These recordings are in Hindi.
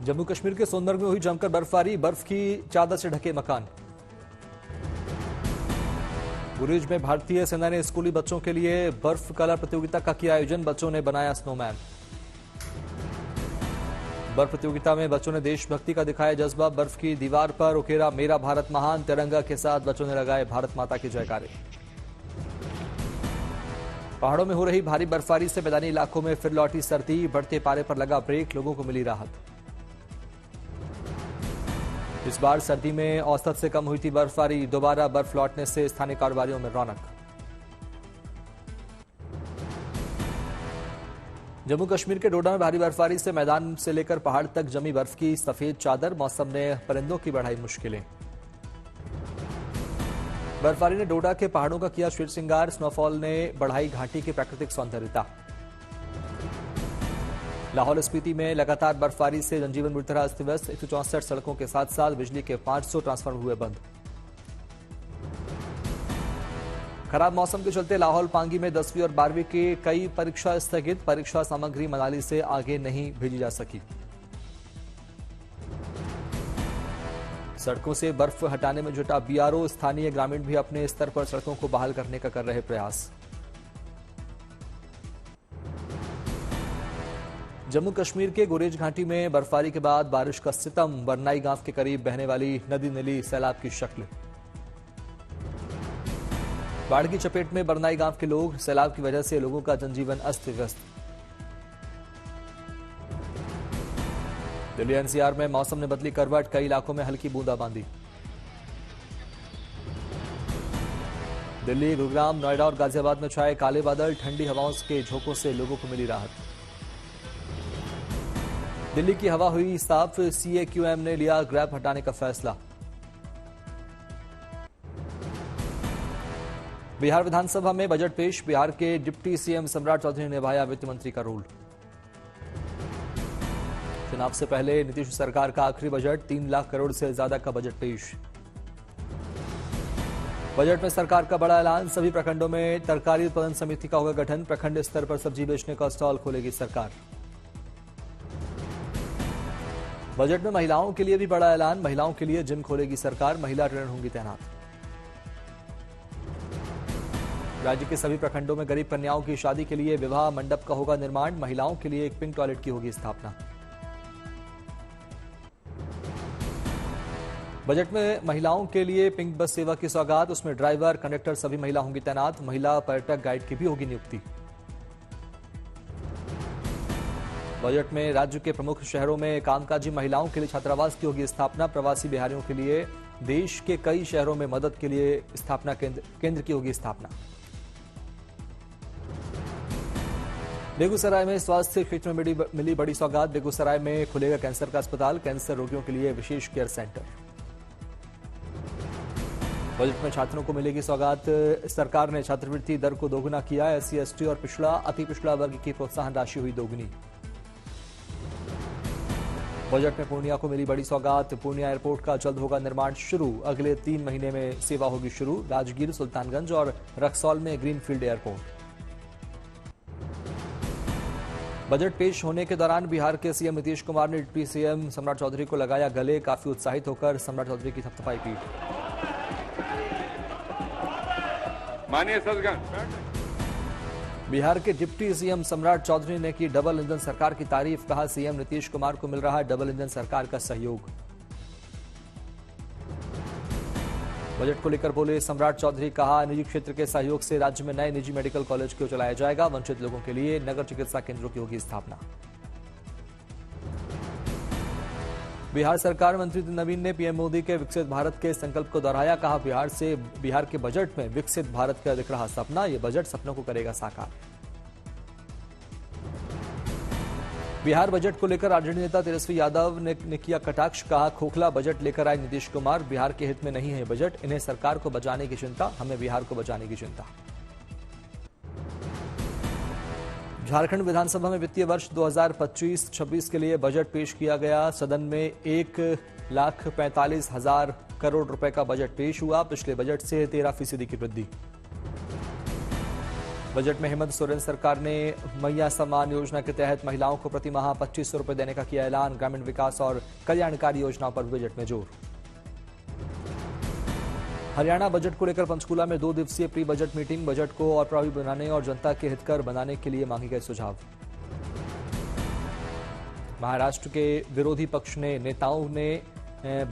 जम्मू कश्मीर के सोनमर्ग में हुई जमकर बर्फबारी, बर्फ की चादर से ढके मकान। गुरेज में भारतीय सेना ने स्कूली बच्चों के लिए बर्फ कला प्रतियोगिता का किया आयोजन, बच्चों ने बनाया स्नोमैन। बर्फ प्रतियोगिता में बच्चों ने देशभक्ति का दिखाया जज्बा, बर्फ की दीवार पर उकेरा मेरा भारत महान तिरंगा के साथ बच्चों ने लगाए भारत माता की जयकारे। पहाड़ों में हो रही भारी बर्फबारी से मैदानी इलाकों में फिर लौटी सर्दी, बढ़ते पारे पर लगा ब्रेक, लोगों को मिली राहत। इस बार सर्दी में औसत से कम हुई थी बर्फबारी, दोबारा बर्फ लौटने से स्थानीय कारोबारियों में रौनक। जम्मू कश्मीर के डोडा में भारी बर्फबारी से मैदान से लेकर पहाड़ तक जमी बर्फ की सफेद चादर, मौसम ने परिंदों की बढ़ाई मुश्किलें। बर्फबारी ने डोडा के पहाड़ों का किया श्वेत श्रृंगार, स्नोफॉल ने बढ़ाई घाटी की प्राकृतिक सौंदर्यता। लाहौल स्पीति में लगातार बर्फबारी से जनजीवन बुरी तरह अस्त व्यस्त, 164 सड़कों के साथ साथ बिजली के 500 ट्रांसफार्मर हुए बंद। खराब मौसम के चलते लाहौल पांगी में 10वीं और 12वीं की कई परीक्षा स्थगित, परीक्षा सामग्री मनाली से आगे नहीं भेजी जा सकी। सड़कों से बर्फ हटाने में जुटा बीआरओ, स्थानीय ग्रामीण भी अपने स्तर पर सड़कों को बहाल करने का कर रहे प्रयास। जम्मू कश्मीर के गुरेज घाटी में बर्फबारी के बाद बारिश का सितम, बरनाई गांव के करीब बहने वाली नदी नीली सैलाब की शक्ल। बाढ़ की चपेट में बरनाई गांव के लोग, सैलाब की वजह से लोगों का जनजीवन अस्त व्यस्त। दिल्ली एनसीआर में मौसम ने बदली करवट, कई इलाकों में हल्की बूंदाबांदी। दिल्ली, गुरुग्राम, नोएडा और गाजियाबाद में छाए काले बादल, ठंडी हवाओं के झोंकों से लोगों को मिली राहत। दिल्ली की हवा हुई साफ, सीएक्यूएम ने लिया ग्रैब हटाने का फैसला। बिहार विधानसभा में बजट पेश, बिहार के डिप्टी सीएम सम्राट चौधरी ने निभाया वित्त मंत्री का रोल। चुनाव से पहले नीतीश सरकार का आखिरी बजट, 3 लाख करोड़ से ज्यादा का बजट पेश। बजट में सरकार का बड़ा ऐलान, सभी प्रखंडों में तरकारी उत्पादन समिति का होगा गठन, प्रखंड स्तर पर सब्जी बेचने का स्टॉल खोलेगी सरकार। बजट में महिलाओं के लिए भी बड़ा ऐलान, महिलाओं के लिए जिम खोलेगी सरकार, महिला ट्रेनर होंगी तैनात। राज्य के सभी प्रखंडों में गरीब कन्याओं की शादी के लिए विवाह मंडप का होगा निर्माण, महिलाओं के लिए एक पिंक टॉयलेट की होगी स्थापना। बजट में महिलाओं के लिए पिंक बस सेवा की सौगात, उसमें ड्राइवर, कंडक्टर सभी महिला होंगी तैनात, महिला पर्यटक गाइड की भी होगी नियुक्ति। बजट में राज्य के प्रमुख शहरों में कामकाजी महिलाओं के लिए छात्रावास की होगी स्थापना, प्रवासी बिहारियों के लिए देश के कई शहरों में मदद के लिए स्थापना केंद्र की होगी स्थापना। बेगूसराय में स्वास्थ्य क्षेत्र में मिली बड़ी सौगात, बेगूसराय में खुलेगा कैंसर का अस्पताल, कैंसर रोगियों के लिए विशेष केयर सेंटर। बजट में छात्रों को मिलेगी सौगात, सरकार ने छात्रवृत्ति दर को दोगुना किया, एससी, एसटी और पिछड़ा अति पिछड़ा वर्ग की प्रोत्साहन राशि हुई दोगुनी। बजट में पूर्णिया को मिली बड़ी सौगात, पूर्णिया एयरपोर्ट का जल्द होगा निर्माण शुरू, अगले 3 महीने में सेवा होगी शुरू, राजगीर, सुल्तानगंज और रक्सौल में ग्रीनफील्ड एयरपोर्ट। बजट पेश होने के दौरान बिहार के सीएम नीतीश कुमार ने डिप्टी सीएम सम्राट चौधरी को लगाया गले, काफी उत्साहित होकर सम्राट चौधरी की थपथपाई पीठ। माननीय सदस्यगण, बिहार के डिप्टी सीएम सम्राट चौधरी ने की डबल इंजन सरकार की तारीफ, कहा सीएम नीतीश कुमार को मिल रहा है डबल इंजन सरकार का सहयोग। बजट को लेकर बोले सम्राट चौधरी, कहा निजी क्षेत्र के सहयोग से राज्य में नए निजी मेडिकल कॉलेज को चलाया जाएगा, वंचित लोगों के लिए नगर चिकित्सा केंद्रों की होगी स्थापना। बिहार सरकार मंत्री नवीन ने पीएम मोदी के विकसित भारत के संकल्प को दोहराया, कहा बिहार के बजट में विकसित भारत का दिख रहा सपना, यह बजट सपनों को करेगा साकार। बिहार बजट को लेकर आरजेडी नेता तेजस्वी यादव ने किया कटाक्ष, कहा खोखला बजट लेकर आए नीतीश कुमार, बिहार के हित में नहीं है बजट, इन्हें सरकार को बचाने की चिंता, हमें बिहार को बचाने की चिंता। झारखंड विधानसभा में वित्तीय वर्ष 2025-26 के लिए बजट पेश किया गया, सदन में 1,45,000 करोड़ रुपए का बजट पेश हुआ, पिछले बजट से 13% की वृद्धि। बजट में हेमंत सोरेन सरकार ने मैया सम्मान योजना के तहत महिलाओं को प्रति माह 2500 रुपए देने का किया ऐलान। ग्रामीण विकास और कल्याणकारी योजनाओं पर बजट में जोर। हरियाणा बजट को लेकर पंचकूला में 2 दिवसीय प्री बजट मीटिंग। बजट को और प्रभावी बनाने और जनता के हितकर बनाने के लिए मांगे गए सुझाव। महाराष्ट्र के विरोधी पक्ष ने नेताओं ने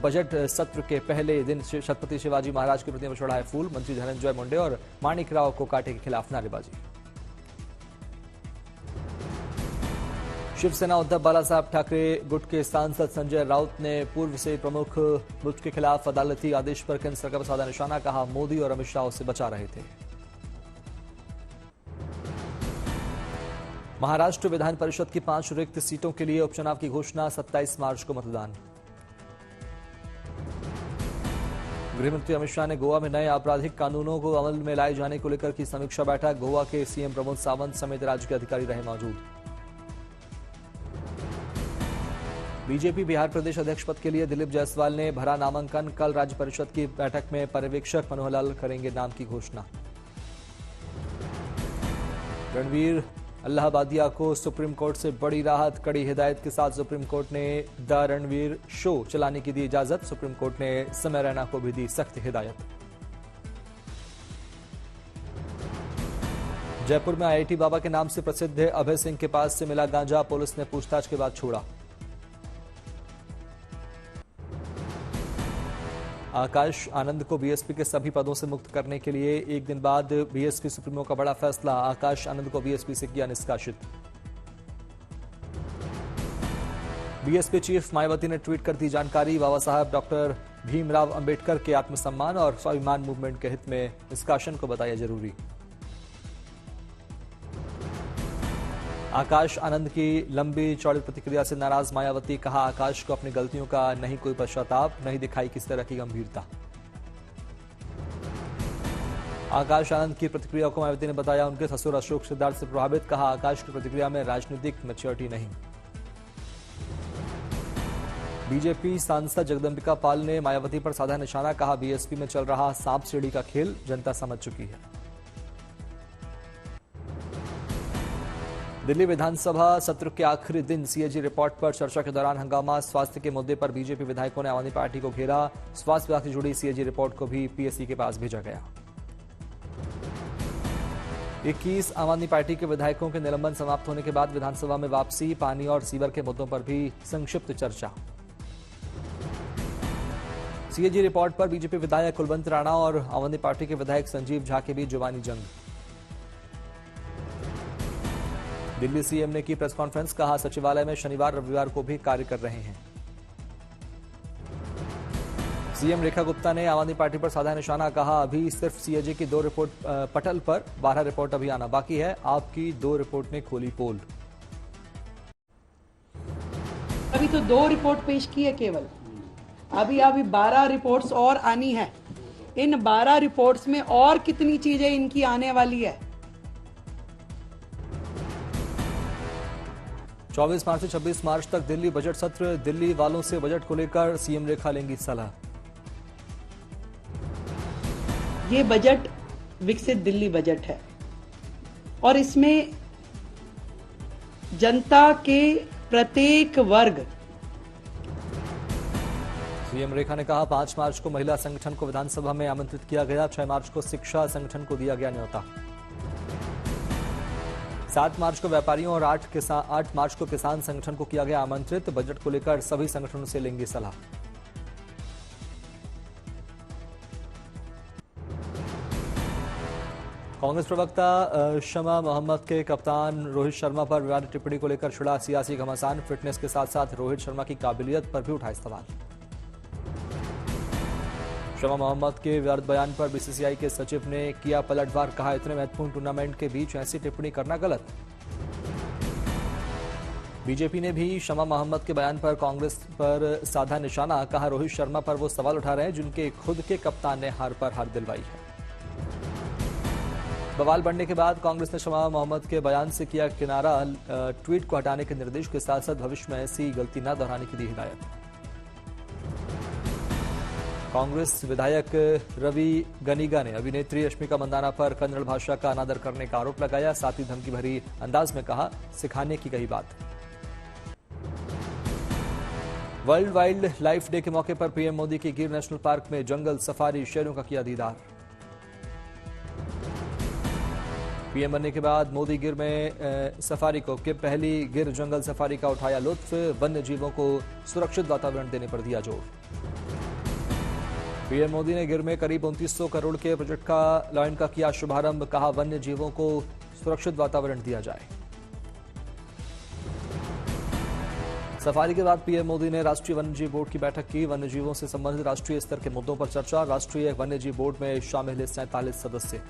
बजट सत्र के पहले दिन छत्रपति शिवाजी महाराज की प्रतिमा पर चढ़ाए फूल। मंत्री धनंजय मुंडे और माणिक राव कोकाटे के खिलाफ नारेबाजी। शिवसेना उद्धव बालासाहब ठाकरे गुट के सांसद संजय राउत ने पूर्व से प्रमुख बुश के खिलाफ अदालती आदेश पर केंद्र सरकार पर साधा निशाना। कहा, मोदी और अमित शाह उससे बचा रहे थे। महाराष्ट्र विधान परिषद की 5 रिक्त सीटों के लिए उपचुनाव की घोषणा। 27 मार्च को मतदान। गृहमंत्री अमित शाह ने गोवा में नए आपराधिक कानूनों को अमल में लाए जाने को लेकर की समीक्षा बैठक। गोवा के सीएम प्रमोद सावंत समेत राज्य के अधिकारी रहे मौजूद। बीजेपी बिहार प्रदेश अध्यक्ष पद के लिए दिलीप जायसवाल ने भरा नामांकन। कल राज्य परिषद की बैठक में पर्यवेक्षक मनोहर लाल करेंगे नाम की घोषणा। रणवीर अल्लाहबादिया को सुप्रीम कोर्ट से बड़ी राहत। कड़ी हिदायत के साथ सुप्रीम कोर्ट ने द रणवीर शो चलाने की दी इजाजत। सुप्रीम कोर्ट ने समय रैना को भी दी सख्त हिदायत। जयपुर में आईआईटी बाबा के नाम से प्रसिद्ध अभय सिंह के पास से मिला गांजा। पुलिस ने पूछताछ के बाद छोड़ा। आकाश आनंद को बीएसपी के सभी पदों से मुक्त करने के लिए एक दिन बाद बीएसपी सुप्रीमो का बड़ा फैसला। आकाश आनंद को बीएसपी से किया निष्कासित। बीएसपी चीफ मायावती ने ट्वीट कर दी जानकारी। बाबा साहब डॉक्टर भीमराव अंबेडकर के आत्मसम्मान और स्वाभिमान मूवमेंट के हित में निष्कासन को बताया जरूरी। आकाश आनंद की लंबी चौड़ी प्रतिक्रिया से नाराज मायावती। कहा, आकाश को अपनी गलतियों का नहीं कोई पश्चाताप, नहीं दिखाई किस तरह की गंभीरता। आकाश आनंद की प्रतिक्रिया को मायावती ने बताया उनके ससुर अशोक सिद्धार्थ से प्रभावित। कहा, आकाश की प्रतिक्रिया में राजनीतिक मैच्योरिटी नहीं। बीजेपी सांसद जगदंबिका पाल ने मायावती पर साधा निशाना। कहा, बीएसपी में चल रहा सांप सीढ़ी का खेल जनता समझ चुकी है। दिल्ली विधानसभा सत्र के आखिरी दिन सीएजी रिपोर्ट पर चर्चा के दौरान हंगामा। स्वास्थ्य के मुद्दे पर बीजेपी विधायकों ने आम आदमी पार्टी को घेरा। स्वास्थ्य विभाग से जुड़ी सीएजी रिपोर्ट को भी पीएससी के पास भेजा गया। 21 आम आदमी पार्टी के विधायकों के निलंबन समाप्त होने के बाद विधानसभा में वापसी। पानी और सीवर के मुद्दों पर भी संक्षिप्त चर्चा। सीएजी रिपोर्ट पर बीजेपी विधायक कुलवंत राणा और आम आदमी पार्टी के विधायक संजीव झा के बीच जुबानी जंग। दिल्ली सीएम ने की प्रेस कॉन्फ्रेंस। कहा, सचिवालय में शनिवार रविवार को भी कार्य कर रहे हैं। सीएम रेखा गुप्ता ने आम आदमी पार्टी पर साधा निशाना। कहा, अभी सिर्फ सीएजी की 2 रिपोर्ट पटल पर, 12 रिपोर्ट अभी आना बाकी है। आपकी 2 रिपोर्ट ने खोली पोल। अभी तो 2 रिपोर्ट पेश की है केवल। अभी 12 रिपोर्ट्स और आनी है। इन 12 रिपोर्ट्स में और कितनी चीजें इनकी आने वाली है। 24 मार्च से 26 मार्च तक दिल्ली बजट सत्र। दिल्ली वालों से बजट को लेकर सीएम रेखा लेंगी सलाह। ये बजट विकसित दिल्ली बजट है और इसमें जनता के प्रत्येक वर्ग। सीएम रेखा ने कहा, 5 मार्च को महिला संगठन को विधानसभा में आमंत्रित किया गया। 6 मार्च को शिक्षा संगठन को दिया गया न्योता। 7 मार्च को व्यापारियों और 8 मार्च को किसान संगठन को किया गया आमंत्रित। बजट को लेकर सभी संगठनों से लेंगे सलाह। कांग्रेस प्रवक्ता शमा मोहम्मद के कप्तान रोहित शर्मा पर विवादित टिप्पणी को लेकर छिड़ा सियासी घमासान। फिटनेस के साथ साथ रोहित शर्मा की काबिलियत पर भी उठाए सवाल। शमा मोहम्मद के विवादित बयान पर बीसीसीआई के सचिव ने किया पलटवार। कहा, इतने महत्वपूर्ण टूर्नामेंट के बीच ऐसी टिप्पणी करना गलत। बीजेपी ने भी शमा मोहम्मद के बयान पर कांग्रेस पर साधा निशाना। कहा, रोहित शर्मा पर वो सवाल उठा रहे हैं जिनके खुद के कप्तान ने हार पर हार दिलवाई है। बवाल बढ़ने के बाद कांग्रेस ने शमा मोहम्मद के बयान से किया किनारा। ट्वीट को हटाने के निर्देश के साथ साथ भविष्य में ऐसी गलती न दोहराने की दी हिदायत। कांग्रेस विधायक रवि गनीगा ने अभिनेत्री अश्मिका मंदाना पर कन्नड़ भाषा का अनादर करने का आरोप लगाया। साथ ही धमकी भरी अंदाज में कहा, सिखाने की कही बात। वर्ल्ड वाइल्ड लाइफ डे के मौके पर पीएम मोदी की गिर नेशनल पार्क में जंगल सफारी, शेरों का किया दीदार। पीएम बनने के बाद मोदी गिर में सफारी को कि पहली गिर जंगल सफारी का उठाया लुत्फ। वन्य जीवों को सुरक्षित वातावरण देने पर दिया जोर। पीएम मोदी ने गिर में करीब 2900 करोड़ के प्रोजेक्ट का लाइन का किया शुभारंभ। कहा, वन्य जीवों को सुरक्षित वातावरण दिया जाए। सफारी के बाद पीएम मोदी ने राष्ट्रीय वन्यजीव बोर्ड की बैठक की। वन्यजीवों से संबंधित राष्ट्रीय स्तर के मुद्दों पर चर्चा। राष्ट्रीय वन्यजीव बोर्ड में शामिल 47 सदस्य।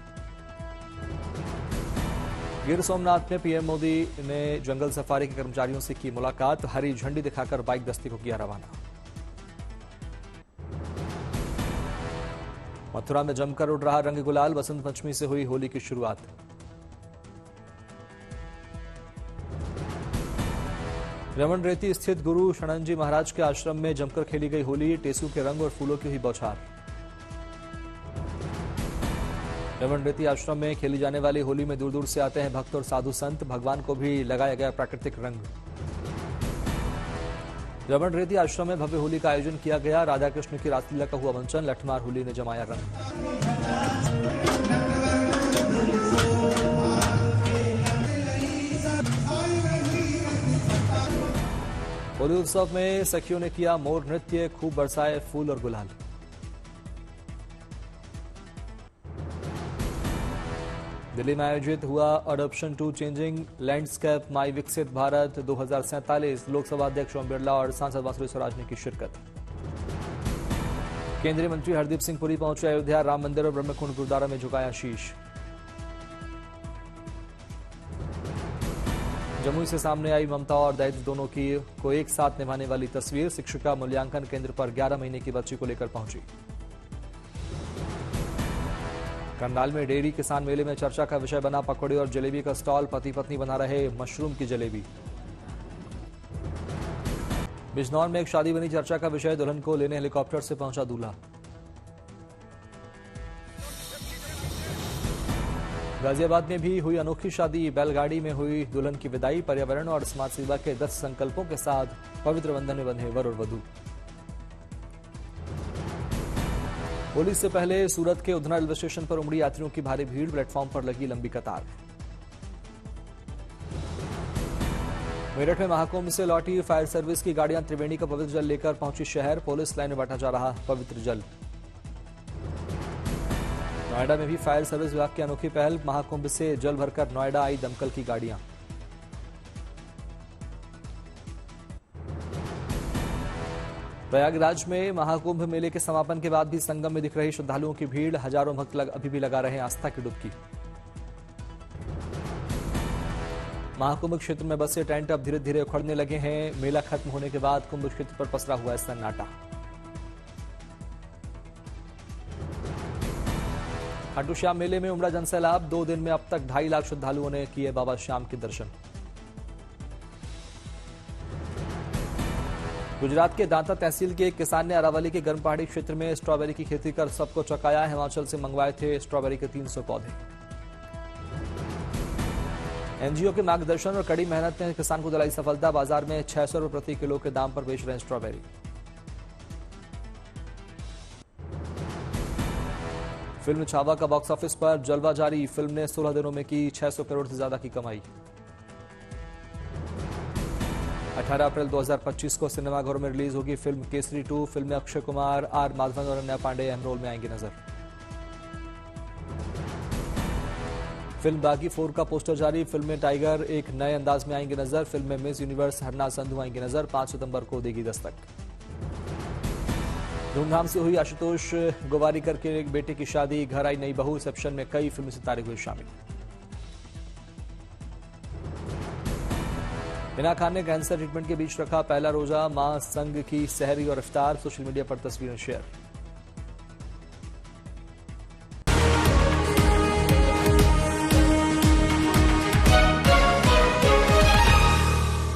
गिर सोमनाथ में पीएम मोदी ने जंगल सफारी के कर्मचारियों से की मुलाकात। हरी झंडी दिखाकर बाइक दस्ते को किया रवाना। मथुरा में जमकर उड़ रहा रंग गुलाल। बसंत पंचमी से हुई होली की शुरुआत। रमन रेती स्थित गुरु षणंजी महाराज के आश्रम में जमकर खेली गई होली। टेसू के रंग और फूलों की हुई बौछार। रमन रेती आश्रम में खेली जाने वाली होली में दूर दूर से आते हैं भक्त और साधु संत। भगवान को भी लगाया गया प्राकृतिक रंग। रमन रेती आश्रम में भव्य होली का आयोजन किया गया। राधा कृष्ण की रासलीला का हुआ मंचन। लठमार होली ने जमाया रंग। होली उत्सव में सखियों ने किया मोर नृत्य। खूब बरसाए फूल और गुलाल। दिल्ली में आयोजित हुआ अडॉप्शन टू चेंजिंग लैंडस्केप माई विकसित भारत 2047। लोकसभा अध्यक्ष ओम बिरला और सांसद बांसुरी स्वराज ने की शिरकत। केंद्रीय मंत्री हरदीप सिंह पुरी पहुंचे अयोध्या। राम मंदिर और ब्रह्मकुंड गुरुद्वारा में झुकाया शीश। जमुई से सामने आई ममता और दायित्व दोनों की को एक साथ निभाने वाली तस्वीर। शिक्षिका मूल्यांकन केंद्र पर 11 महीने की बच्ची को लेकर पहुंची। करनाल में डेयरी किसान मेले में चर्चा का विषय बना पकौड़े और जलेबी का स्टॉल। पति पत्नी बना रहे मशरूम की जलेबी। बिजनौर में एक शादी बनी चर्चा का विषय। दुल्हन को लेने हेलीकॉप्टर से पहुंचा दूल्हा। गाजियाबाद में भी हुई अनोखी शादी। बैलगाड़ी में हुई दुल्हन की विदाई। पर्यावरण और समाज सेवा के 10 संकल्पों के साथ पवित्र बंधन में बंधे वर और वधू। होली से पहले सूरत के उधना रेलवे स्टेशन पर उमड़ी यात्रियों की भारी भीड़। प्लेटफॉर्म पर लगी लंबी कतार। मेरठ में महाकुंभ से लौटी फायर सर्विस की गाड़ियां त्रिवेणी का पवित्र जल लेकर पहुंची शहर। पुलिस लाइन में बांटा जा रहा पवित्र जल। नोएडा में भी फायर सर्विस विभाग की अनोखी पहल। महाकुंभ से जल भरकर नोएडा आई दमकल की गाड़ियां। प्रयागराज में महाकुंभ मेले के समापन के बाद भी संगम में दिख रही श्रद्धालुओं की भीड़। हजारों भक्त अभी भी लगा रहे हैं आस्था की डुबकी। महाकुंभ क्षेत्र में बसे टेंट अब धीरे धीरे उखड़ने लगे हैं। मेला खत्म होने के बाद कुंभ क्षेत्र पर पसरा हुआ है सन्नाटा। खाटू श्याम मेले में उमड़ा जनसैलाब। 2 दिन में अब तक 2.5 लाख श्रद्धालुओं ने किए बाबा श्याम के दर्शन। गुजरात के दांता तहसील के एक किसान ने अरावली के गर्म पहाड़ी क्षेत्र में स्ट्रॉबेरी की खेती कर सबको चौंकाया। हिमाचल से मंगवाए थे स्ट्रॉबेरी के 300 पौधे। एनजीओ के मार्गदर्शन और कड़ी मेहनत ने किसान को दिलाई सफलता। बाजार में 600 रुपये प्रति किलो के दाम पर बेच रहे हैं स्ट्रॉबेरी। फिल्म छावा का बॉक्स ऑफिस पर जलवा जारी। फिल्म ने 16 दिनों में की 600 करोड़ से ज्यादा की कमाई। 18 अप्रैल 2025 को सिनेमाघरों में रिलीज होगी फिल्म केसरी 2। फिल्म में अक्षय कुमार, आर माधवन और अन्या पांडे अहम रोल में आएंगे नजर। फिल्म बागी 4 का पोस्टर जारी। फिल्म में टाइगर एक नए अंदाज में आएंगे नजर। फिल्म में मिस यूनिवर्स हरना संधू आएंगे नजर। 5 सितंबर को देगी दस्तक। धूमधाम से हुई आशुतोष गोवारीकर के एक बेटे की शादी। घर आई नई बहू। रिसेप्शन में कई फिल्मी सितारे हुए शामिल। हिना खान ने कैंसर ट्रीटमेंट के बीच रखा पहला रोजा। मां संग की सहरी और इफ्तार। सोशल मीडिया पर तस्वीरें शेयर।